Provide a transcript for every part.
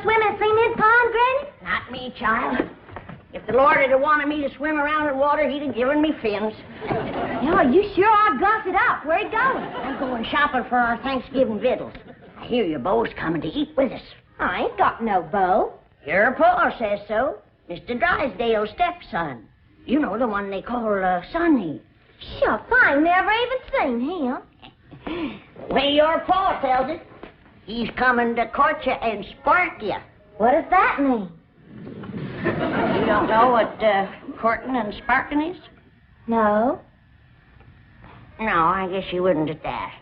swim in cement pond, Granny? Not me, child. If the Lord had wanted me to swim around in water, he'd have given me fins. No, you sure are gussed up. Where you going? I'm going shopping for our Thanksgiving victuals. I hear your beau's coming to eat with us. I ain't got no beau. Your pa says so. Mr. Drysdale's stepson. You know, the one they call Sonny. Shucks, I ain't never even seen him. The way your pa tells it, he's coming to court you and spark you. What does that mean? You don't know what courting and sparking is? No. No, I guess you wouldn't at that.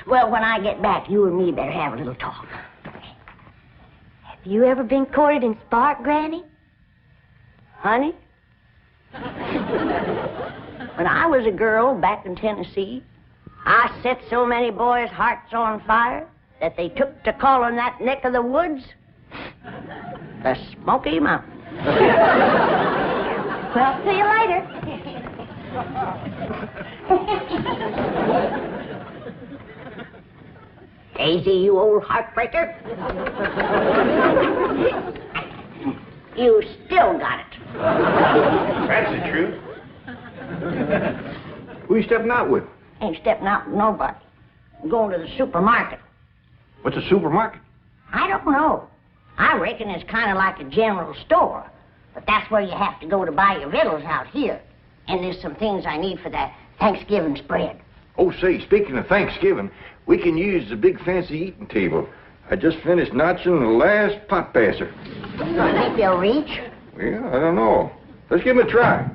Well, when I get back, you and me better have a little talk. Have you ever been courted and sparked, Granny? Honey? When I was a girl back in Tennessee, I set so many boys' hearts on fire that they took to calling that neck of the woods the Smoky Mountain. Well, see you later. Daisy, you old heartbreaker. You still got it. That's the truth. Who you stepping out with? Ain't stepping out with nobody. I'm going to the supermarket. What's a supermarket? I don't know. I reckon it's kind of like a general store. But that's where you have to go to buy your victuals out here. And there's some things I need for that Thanksgiving spread. Oh, say, speaking of Thanksgiving, we can use the big fancy eating table. I just finished notching the last pot passer. Think they'll reach? Well, I don't know. Let's give it a try.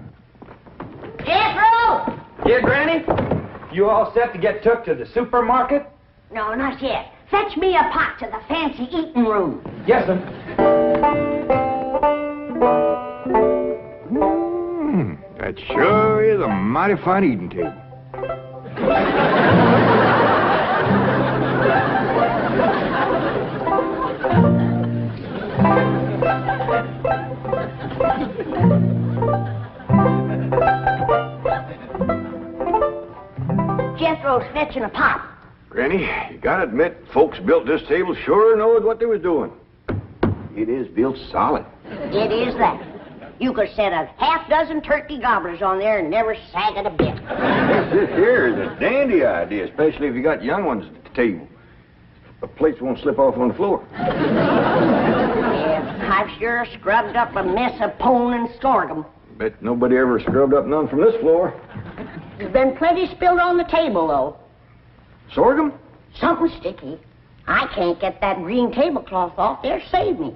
Jethro! Yeah, Granny? You all set to get took to the supermarket? No, not yet. Fetch me a pot to the fancy eating room. Yes, sir. That sure is a mighty fine eating table. Jethro's fetching a pot. Granny, you gotta admit, folks built this table sure knowed what they was doing. It is built solid. It is that. You could set a half-dozen turkey gobblers on there and never sag it a bit. This here is a dandy idea, especially if you got young ones at the table. The plates won't slip off on the floor. Yeah, I've sure scrubbed up a mess of pone and sorghum. Bet nobody ever scrubbed up none from this floor. There's been plenty spilled on the table, though. Sorghum? Something sticky. I can't get that green tablecloth off there. Save me.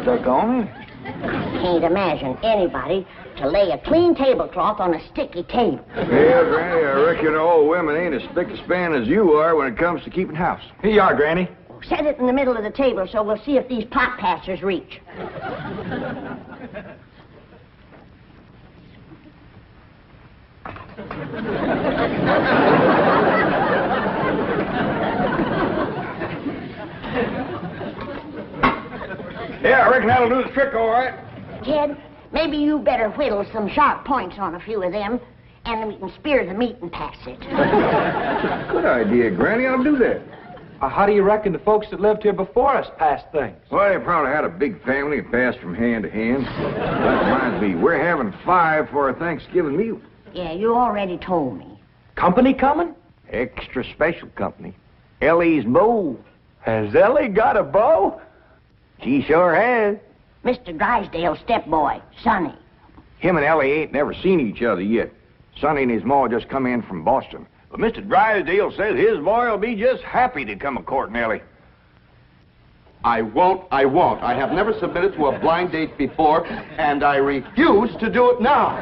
Stuck on me? I can't imagine anybody to lay a clean tablecloth on a sticky table. Yeah, Granny, I reckon all women ain't as spick and span as you are when it comes to keeping house. Here you are, Granny. Set it in the middle of the table so we'll see if these pot passers reach. Yeah, I reckon that'll do the trick all right. Jed, maybe you better whittle some sharp points on a few of them, and then we can spear the meat and pass it. Good idea, Granny. I'll do that. How do you reckon the folks that lived here before us passed things? Well, they probably had a big family and passed from hand to hand. That reminds me, we're having 5 for our Thanksgiving meal. Yeah, you already told me. Company coming? Extra special company. Ellie's beau. Has Elly got a beau? She sure has. Mr. Drysdale's stepboy, Sonny. Him and Elly ain't never seen each other yet. Sonny and his ma just come in from Boston. But Mr. Drysdale says his boy will be just happy to come a-courting Elly. I won't. I have never submitted to a blind date before, and I refuse to do it now.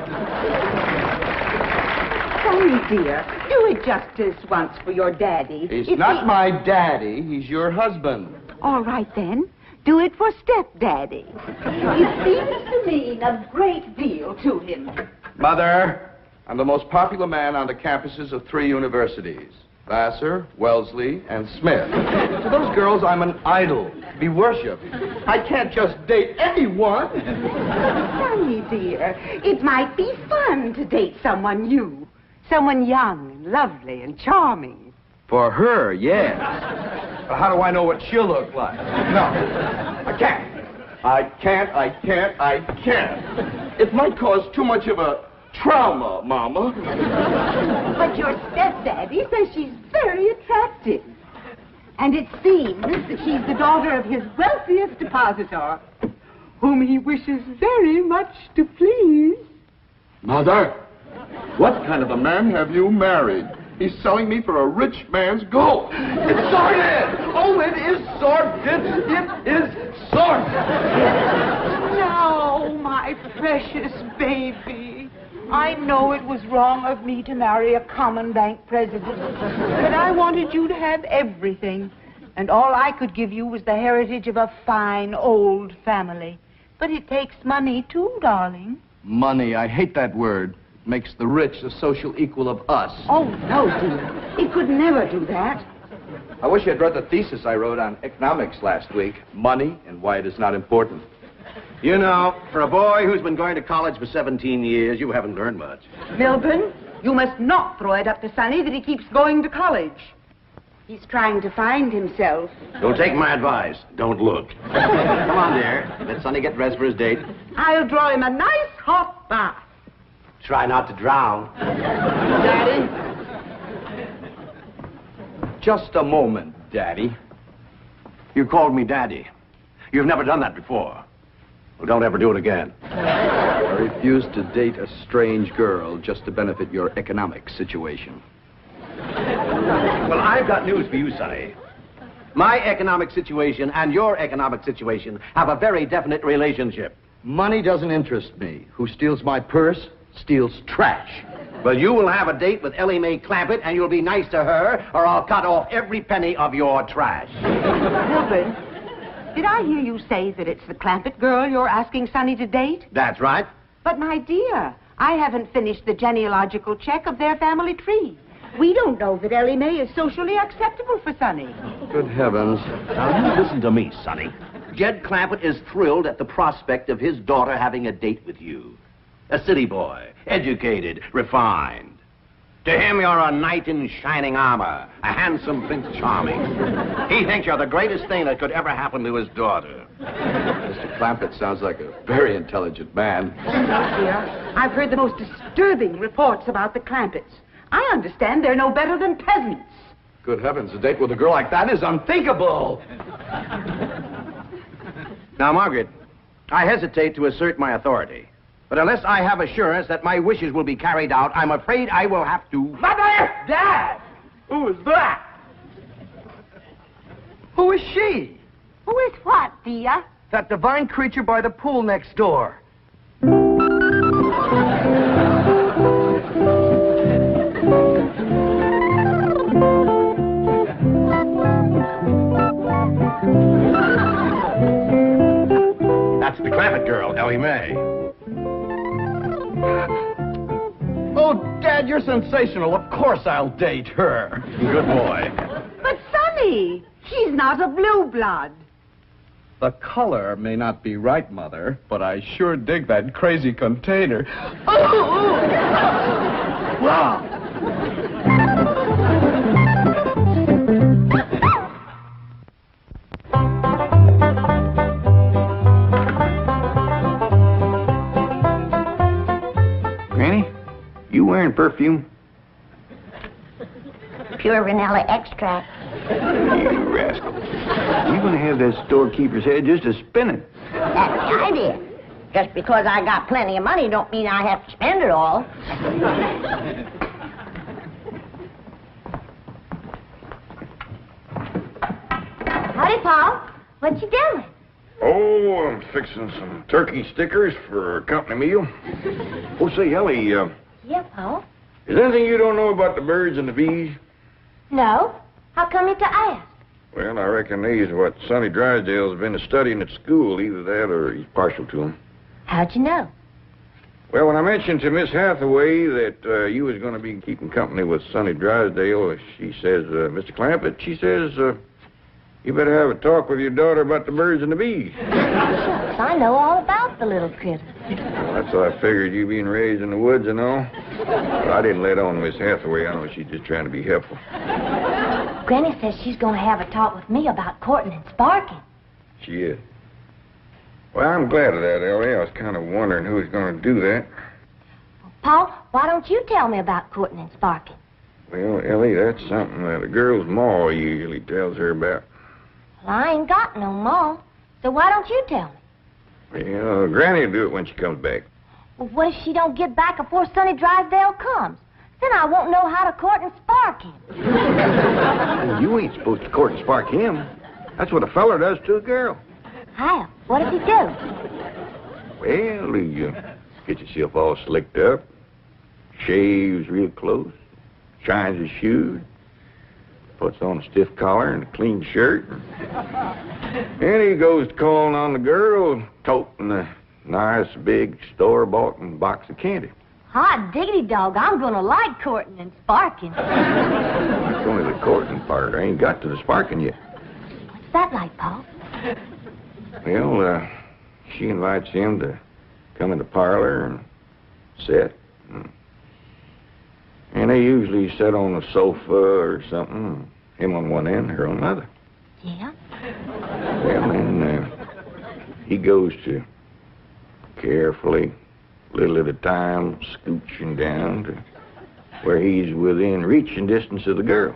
Sonny, dear, do it justice once for your daddy. He's not my daddy. He's your husband. All right, then. Do it for stepdaddy. It seems to mean a great deal to him. Mother, I'm the most popular man on the campuses of 3 universities. Vassar, Wellesley, and Smith. To those girls, I'm an idol, be worshipped. I can't just date anyone. Sonny, dear, it might be fun to date someone new. Someone young and lovely and charming. For her, yes. But how do I know what she'll look like? No, I can't. I can't. It might cause too much of a trauma, Mama. But your stepdaddy says she's very attractive. And it seems that she's the daughter of his wealthiest depositor, whom he wishes very much to please. Mother, what kind of a man have you married? He's selling me for a rich man's gold. It's sordid! Oh, it is sordid! It is sordid! No, my precious baby. I know it was wrong of me to marry a common bank president, but I wanted you to have everything, and all I could give you was the heritage of a fine old family. But it takes money, too, darling. Money, I hate that word. Makes the rich the social equal of us. Oh, no, dear. He could never do that. I wish you'd read the thesis I wrote on economics last week. Money and why it is not important. You know, for a boy who's been going to college for 17 years, you haven't learned much. Milburn, you must not throw it up to Sonny that he keeps going to college. He's trying to find himself. Don't take my advice. Don't look. Come on, dear. Let Sonny get dressed for his date. I'll draw him a nice hot bath. Try not to drown. Daddy? Just a moment, Daddy. You called me Daddy. You've never done that before. Well, don't ever do it again. I refuse to date a strange girl just to benefit your economic situation. Well, I've got news for you, Sonny. My economic situation and your economic situation have a very definite relationship. Money doesn't interest me. Who steals my purse steals trash. Well, you will have a date with Elly May Clampett, and you'll be nice to her, or I'll cut off every penny of your trash. Milburn, did I hear you say that it's the Clampett girl you're asking Sonny to date? That's right. But, my dear, I haven't finished the genealogical check of their family tree. We don't know that Elly May is socially acceptable for Sonny. Good heavens. Now, you listen to me, Sonny. Jed Clampett is thrilled at the prospect of his daughter having a date with you. A city boy, educated, refined. To him, you're a knight in shining armor, a handsome Prince Charming. He thinks you're the greatest thing that could ever happen to his daughter. Mr. Clampett sounds like a very intelligent man. Dear, I've heard the most disturbing reports about the Clampetts. I understand they're no better than peasants. Good heavens, a date with a girl like that is unthinkable. Now, Margaret, I hesitate to assert my authority. But unless I have assurance that my wishes will be carried out, I'm afraid I will have to... Mother! Dad! Who is that? Who is she? Who is what, dear? That divine creature by the pool next door. That's the Clampett girl, Elly May. Oh, Dad, you're sensational. Of course I'll date her. Good boy. But, Sonny, she's not a blue blood. The color may not be right, Mother, but I sure dig that crazy container. Wow. Granny, you wearing perfume? Pure vanilla extract. You rascal. You're going to have that storekeeper's head just a spinning. That's the idea. Just because I got plenty of money don't mean I have to spend it all. Howdy, Paul. What you doing? Oh, I'm fixing some turkey stickers for a company meal. Oh, say, Elly, Yeah, Paul. is there anything you don't know about the birds and the bees? No. How come you to ask? Well, I reckon these what Sonny Drysdale's been studying at school. Either that or he's partial to them. How'd you know? Well, when I mentioned to Miss Hathaway that you was going to be keeping company with Sonny Drysdale, she says, Mr. Clampett, she says, you better have a talk with your daughter about the birds and the bees. Shucks, I know all about the little critter. That's why I figured you being raised in the woods and all. But I didn't let on Miss Hathaway. I know she's just trying to be helpful. Granny says she's going to have a talk with me about courting and sparking. She is. Well, I'm glad of that, Ellie. I was kind of wondering who was going to do that. Paul, why don't you tell me about courting and sparking? Well, Ellie, that's something that a girl's ma usually tells her about. Well, I ain't got no ma, so why don't you tell me? Well, Granny will do it when she comes back. Well, what if she don't get back before Sonny Drysdale comes? Then I won't know how to court and spark him. Well, you ain't supposed to court and spark him. That's what a feller does to a girl. How? What does he do? Well, you get yourself all slicked up, shaves real close, shines his shoes, puts on a stiff collar and a clean shirt, and he goes to calling on the girl, toting a nice big store-bought box of candy. Hot diggity dog, I'm going to like courting and sparking. It's only the courting part. I ain't got to the sparking yet. What's that like, Paul? Well, she invites him to come in the parlor and sit. And they usually sit on a sofa or something, him on one end, her on the other. Yeah? Well, then he goes to carefully, little at a time, scooching down to where he's within reaching distance of the girl.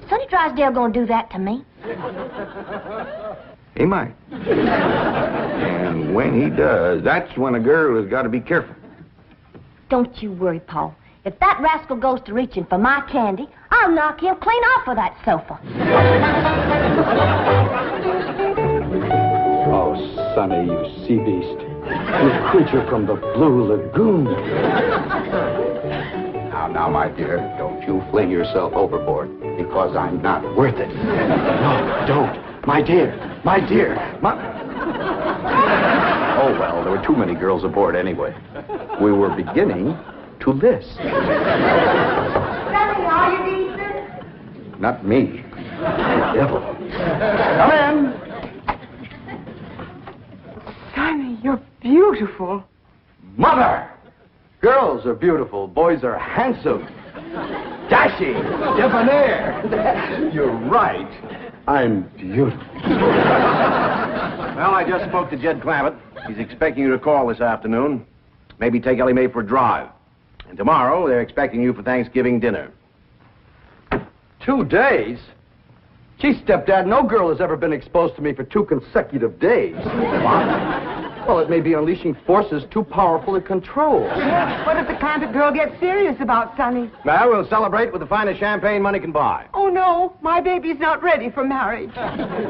Sonny Drysdale going to do that to me? He might. And when he does, that's when a girl has got to be careful. Don't you worry, Paul. If that rascal goes to reaching for my candy, I'll knock him clean off of that sofa. Oh, Sonny, you sea beast. You creature from the Blue Lagoon. Now, my dear, don't you fling yourself overboard, because I'm not worth it. No, don't. My dear. Oh, well, there were too many girls aboard anyway. We were beginning to list. Sonny, are you decent? Not me. The devil. Come in. Sonny, you're beautiful. Mother! Girls are beautiful. Boys are handsome. Dashing. Debonair. You're right. I'm beautiful. Well, I just spoke to Jed Clampett. He's expecting you to call this afternoon. Maybe take Elly May for a drive. And tomorrow, they're expecting you for Thanksgiving dinner. 2 days? Gee, stepdad, no girl has ever been exposed to me for 2 consecutive days. Well, it may be unleashing forces too powerful to control. What if the Clampett girl gets serious about Sonny? Well, we'll celebrate with the finest champagne money can buy. Oh, no, my baby's not ready for marriage.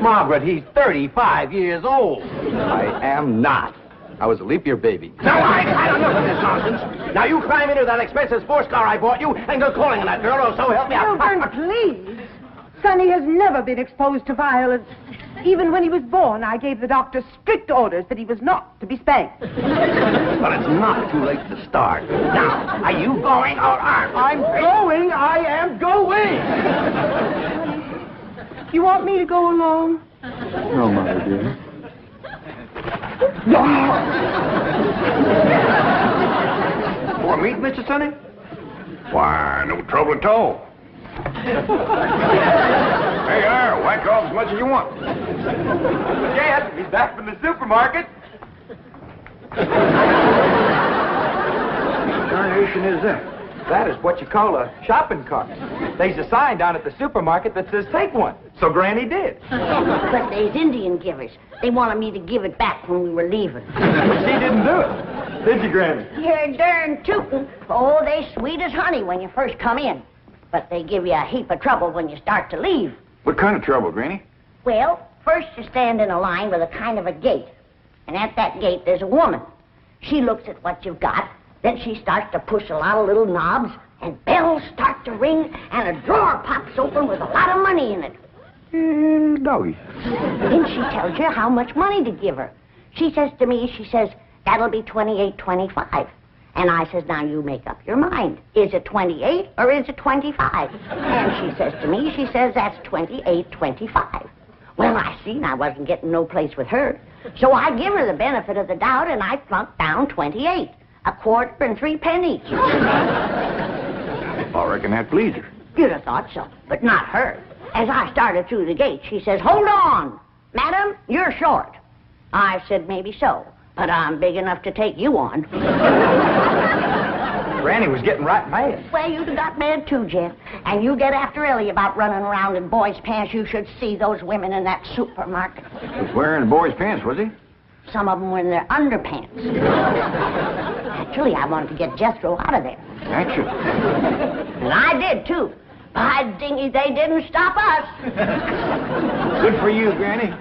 Margaret, he's 35 years old. I am not. I was a leap year baby. Now, I've had enough of this nonsense. Now, you climb into that expensive sports car I bought you and go calling on that girl, or so help me out. Children, please. Sonny has never been exposed to violence. Even when he was born, I gave the doctor strict orders that he was not to be spanked. Well, it's not too late to start. Now, are you going or aren't? I'm going. I am going. You want me to go along? No, Mother, dear. For meat, Mr. Sonny? Why, no trouble at all. Hey, there, whack off as much as you want. Jed, he's back from the supermarket. What darnation is that? That is what you call a shopping cart. There's a sign down at the supermarket that says take one. So Granny did. But there's Indian givers. They wanted me to give it back when we were leaving. She didn't do it. Did you, Granny? You're darn tootin'. Oh, they sweet as honey when you first come in. But they give you a heap of trouble when you start to leave. What kind of trouble, Granny? Well, first you stand in a line with a kind of a gate. And at that gate there's a woman. She looks at what you've got. Then she starts to push a lot of little knobs. And bells start to ring. And a drawer pops open with a lot of money in it. Doggy. Then she tells you how much money to give her. She says to me, that'll be $28.25. And I says, now you make up your mind. Is it 28 or is it 25? And she says to me, that's 28.25. Well, I seen I wasn't getting no place with her. So I give her the benefit of the doubt and I plunked down 28. A quarter and 3 pennies. I reckon that pleased her. You'd have thought so, but not her. As I started through the gate, she says, "Hold on, madam, you're short." I said, "Maybe so, but I'm big enough to take you on." Granny was getting right mad. Well, you got mad too, Jed. And you get after Elly about running around in boys' pants. You should see those women in that supermarket. Was wearing boys' pants, was he? Some of them were in their underpants. Actually, I wanted to get Jethro out of there. Actually. And I did, too. By dingy, they didn't stop us. Good for you, Granny.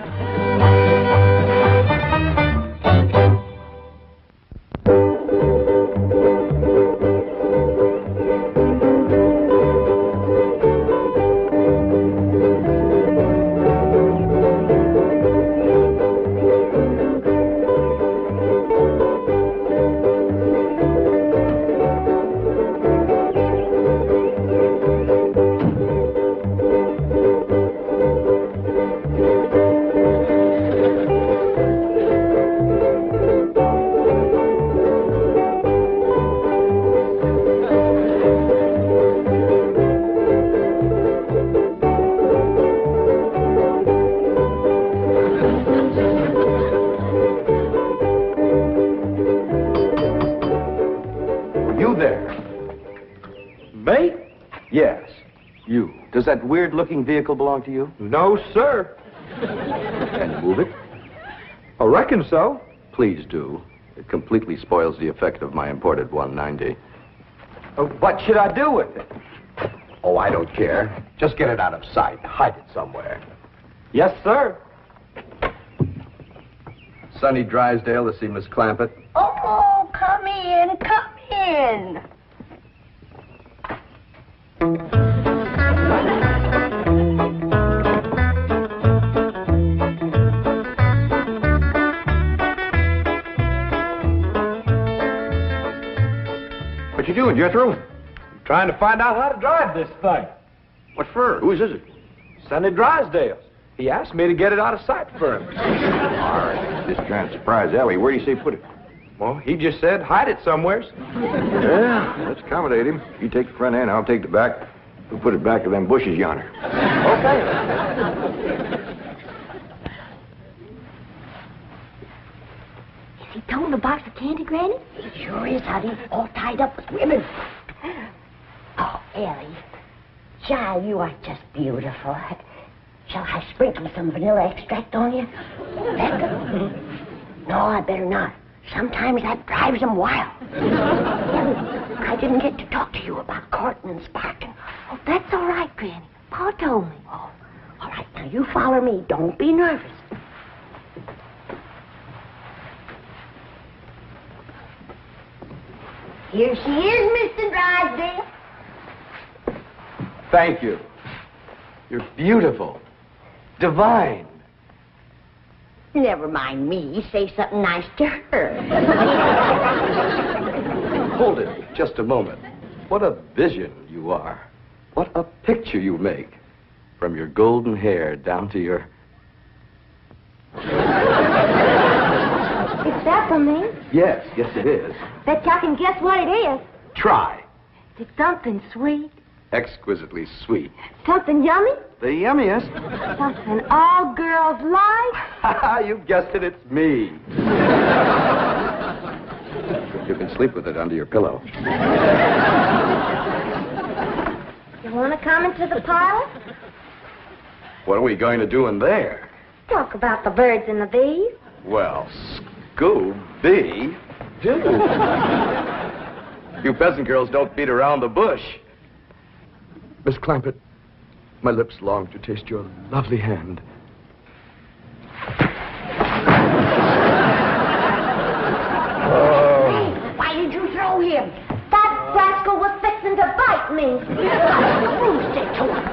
Does that weird-looking vehicle belong to you? No, sir. Can you move it? I reckon so. Please do. It completely spoils the effect of my imported 190. What should I do with it? Oh, I don't care. Just get it out of sight. Hide it somewhere. Yes, sir. Sonny Drysdale to see Miss Clampett. Oh, come in, come in. What you doing, Jethro? Trying to find out how to drive this thing. What for? Whose is it? Sonny Drysdale's. He asked me to get it out of sight for him. All right. Just trying to surprise Elly. Where do you say put it? Well, he just said hide it somewheres. Yeah, let's accommodate him. You take the front end, I'll take the back. We'll put it back to them bushes yonder. Okay. Is he toting a box of candy, Granny? He sure is, honey. All tied up with ribbon. Oh, Elly. Child, you are just beautiful. Shall I sprinkle some vanilla extract on you? Becca? No, I better not. Sometimes that drives them wild. I didn't get to talk to you about courting and sparking. Oh, that's all right, Granny. Pa told me. Oh, all right, now you follow me. Don't be nervous. Here she is, Mr. Drysdale. Thank you. You're beautiful. Divine. Never mind me. Say something nice to her. Hold it just a moment. What a vision you are. What a picture you make. From your golden hair down to your... It's that for me? Yes, it is. Bet y'all can guess what it is. Try. It's something sweet. Exquisitely sweet. Something yummy. The yummiest. Something all girls like. You guessed it, it's me. You can sleep with it under your pillow. You want to come into the parlor? What are we going to do in there? Talk about the birds and the bees. Well, Scooby Doo. You peasant girls don't beat around the bush. Miss Clampett, my lips long to taste your lovely hand. Hey, why did you throw him? That rascal was fixing to bite me. Bruised it to him.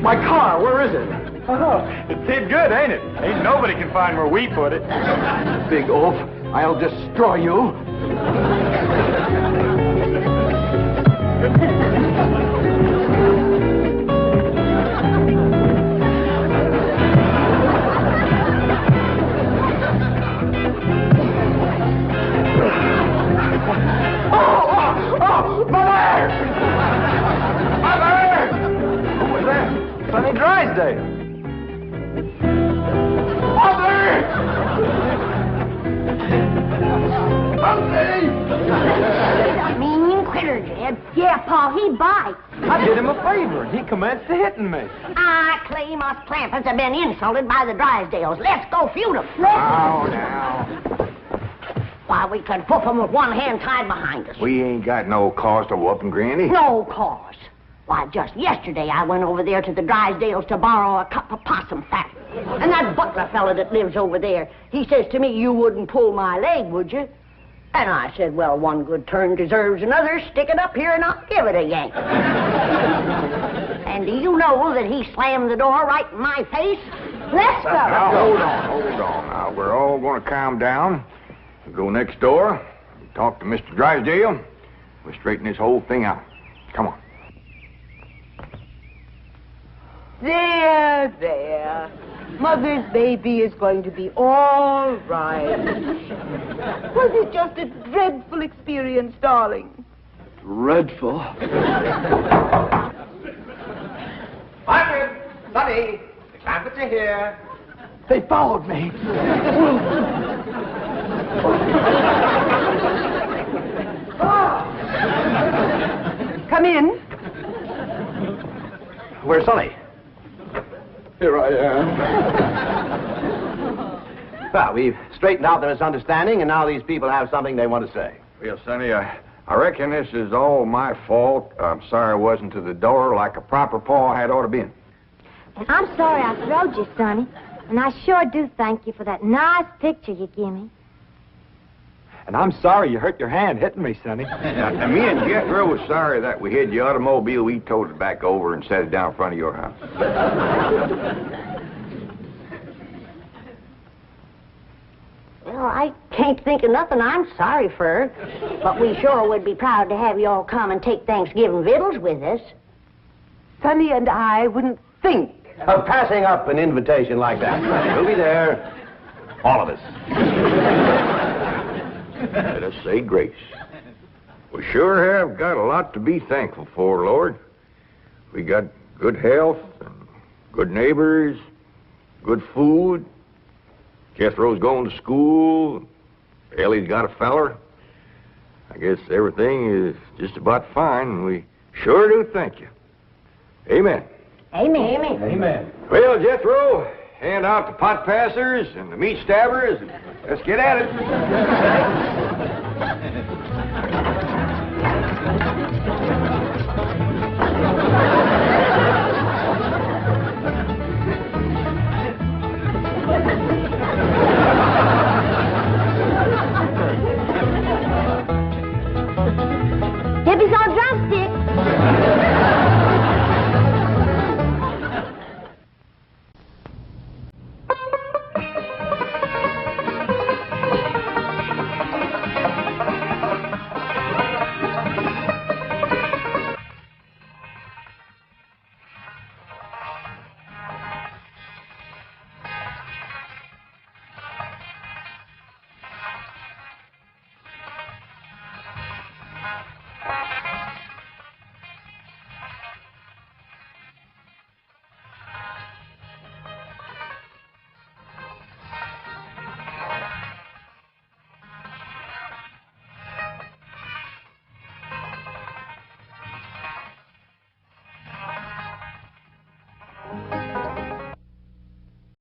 My car, where is it? Oh, it did good, ain't it? Ain't nobody can find where we put it. Big oaf, I'll destroy you. Jed. Yeah, Pa, he bites. I did him a favor, and he commenced to hitting me. I claim us Clampetts have been insulted by the Drysdales. Let's go feud 'em. Oh, now. Why, we could whoop 'em with one hand tied behind us. We ain't got no cause to whoop 'em, Granny. No cause. Why, just yesterday I went over there to the Drysdales to borrow a cup of possum fat. And that butler fella that lives over there, he says to me, you wouldn't pull my leg, would you? And I said, well, one good turn deserves another. Stick it up here and I'll give it a yank. And do you know that he slammed the door right in my face? Let's go. Now, hold on. Now, we're all going to calm down. We'll go next door, talk to Mr. Drysdale. We'll straighten this whole thing out. Come on. There. Mother's baby is going to be all right. Was it just a dreadful experience, darling? Dreadful. Margaret! Sonny! The Clampetts are here. They followed me. Come in. Where's Sonny? Here I am. Well, we've straightened out the misunderstanding, and now these people have something they want to say. Well, Sonny, I reckon this is all my fault. I'm sorry I wasn't to the door like a proper paw had ought to been. And I'm sorry I throwed you, Sonny. And I sure do thank you for that nice picture you give me. And I'm sorry you hurt your hand hitting me, Sonny. Now, me and Jethro was sorry that we hid the automobile. We towed it back over and set it down in front of your house. Well, I can't think of nothing I'm sorry for. But we sure would be proud to have you all come and take Thanksgiving victuals with us. Sonny and I wouldn't think Of passing up an invitation like that, Sonny. We'll be there, all of us. Let us say grace. We sure have got a lot to be thankful for, Lord. We got good health, and good neighbors, good food. Jethro's going to school. Elly's got a feller. I guess everything is just about fine, and we sure do thank you. Amen. Amen. Amen. Well, Jethro, hand out the pot passers and the meat stabbers, and let's get at it.